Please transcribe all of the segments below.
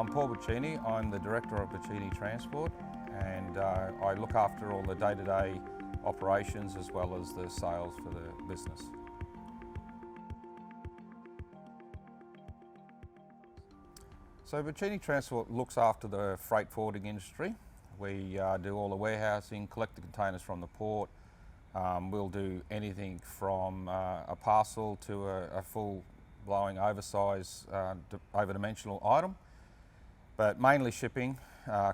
I'm Paul Buccini. I'm the Director of Buccini Transport, and I look after all the day-to-day operations as well as the sales for the business. So Buccini Transport looks after the freight forwarding industry. We do all the warehousing, collect the containers from the port. We'll do anything from a parcel to a full blowing oversized over-dimensional item, but mainly shipping,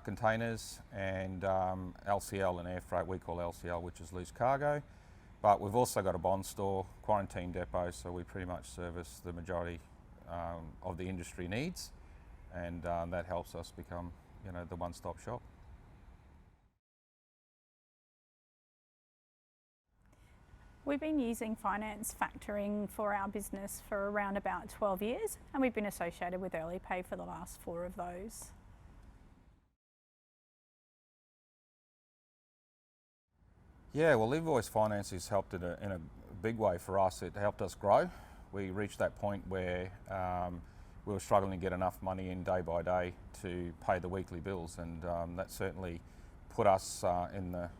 containers and LCL and air freight. We call LCL, which is loose cargo, but we've also got a bond store, quarantine depot, so we pretty much service the majority of the industry needs, and that helps us become, the one-stop shop. We've been using finance factoring for our business for around about 12 years, and we've been associated with EarlyPay for the last 4 of those. Yeah, well, Invoice Finance has helped in a big way for us. It helped us grow. We reached that point where we were struggling to get enough money in day by day to pay the weekly bills, and that certainly put us in the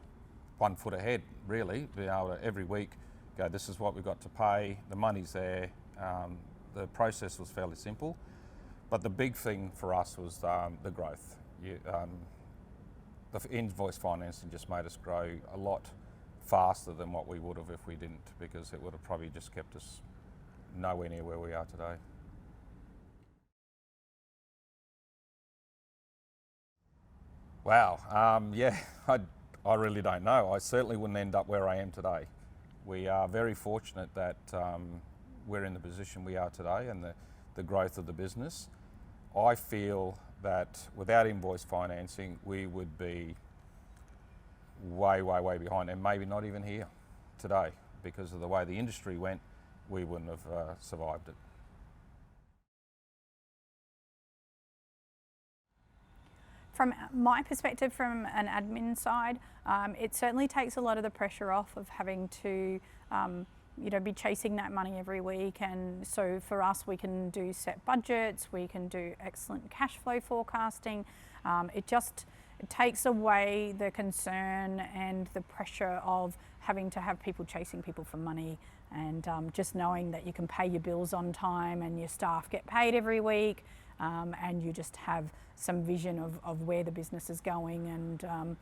1 foot ahead, really, being able to every week go, this is what we've got to pay, the money's there. The process was fairly simple, but the big thing for us was the growth. The Invoice Financing just made us grow a lot faster than what we would have if we didn't, because it would have probably just kept us nowhere near where we are today. Wow, yeah, I really don't know. I certainly wouldn't end up where I am today. We are very fortunate that we're in the position we are today and the growth of the business. I feel that without invoice financing, we would be way, way, way behind, and maybe not even here today. Because of the way the industry went, we wouldn't have survived it. From my perspective, from an admin side, it certainly takes a lot of the pressure off of having to be chasing that money every week. And so for us, we can do set budgets, we can do excellent cash flow forecasting. It takes away the concern and the pressure of having to have people chasing people for money, and just knowing that you can pay your bills on time and your staff get paid every week. And you just have some vision of where the business is going, and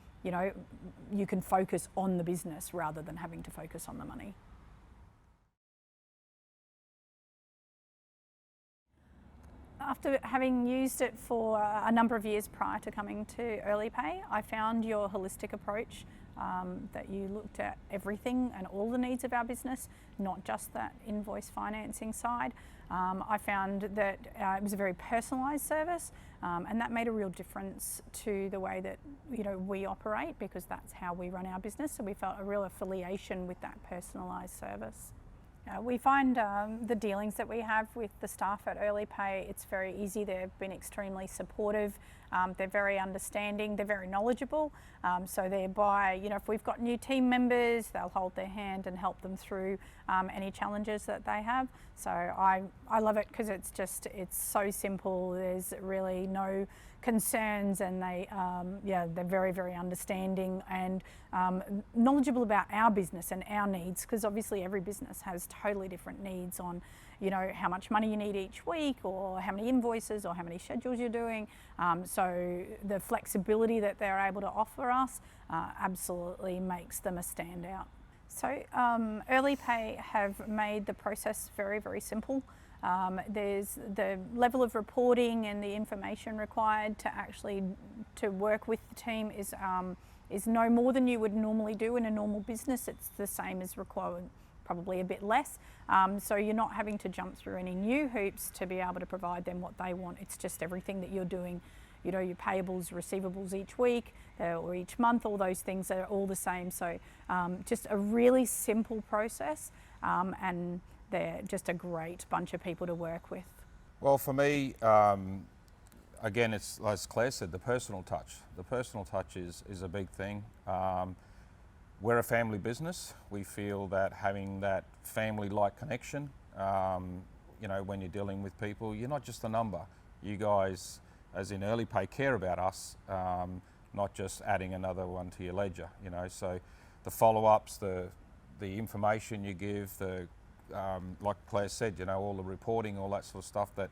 you can focus on the business rather than having to focus on the money. After having used it for a number of years prior to coming to EarlyPay, I found your holistic approach, that you looked at everything and all the needs of our business, not just that invoice financing side. I found that it was a very personalised service, and that made a real difference to the way that we operate, because that's how we run our business. So we felt a real affiliation with that personalised service. We find the dealings that we have with the staff at EarlyPay, it's very easy. They've been extremely supportive. They're very understanding. They're very knowledgeable. So thereby, if we've got new team members, they'll hold their hand and help them through any challenges that they have. So I love it because it's so simple. There's really no concerns, and they're very, very understanding and knowledgeable about our business and our needs, because obviously every business has totally different needs on how much money you need each week, or how many invoices, or how many schedules you're doing. So the flexibility that they're able to offer us absolutely makes them a standout. So EarlyPay have made the process very, very simple. There's the level of reporting and the information required to work with the team is no more than you would normally do in a normal business. It's the same as required, probably a bit less. So you're not having to jump through any new hoops to be able to provide them what they want. It's just everything that you're doing, your payables, receivables each week or each month, all those things are all the same. So just a really simple process, and they're just a great bunch of people to work with. Well, for me, again, it's as Claire said, the personal touch. The personal touch is a big thing. We're a family business. We feel that having that family-like connection, when you're dealing with people, you're not just a number. You guys as in early pay, care about us, not just adding another one to your ledger. You know, so the follow-ups, the information you give, like Claire said, you know, all the reporting, all that sort of stuff that,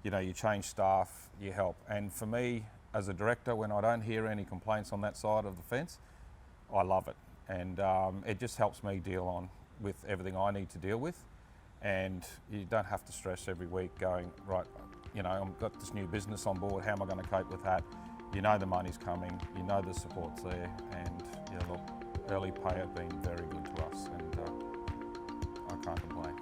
you know, you change staff, you help. And for me, as a director, when I don't hear any complaints on that side of the fence, I love it. And it just helps me deal on with everything I need to deal with. And you don't have to stress every week going, right, you know, I've got this new business on board, how am I going to cope with that? You know the money's coming, you know the support's there, and yeah, look, early pay have been very good to us, and I can't complain.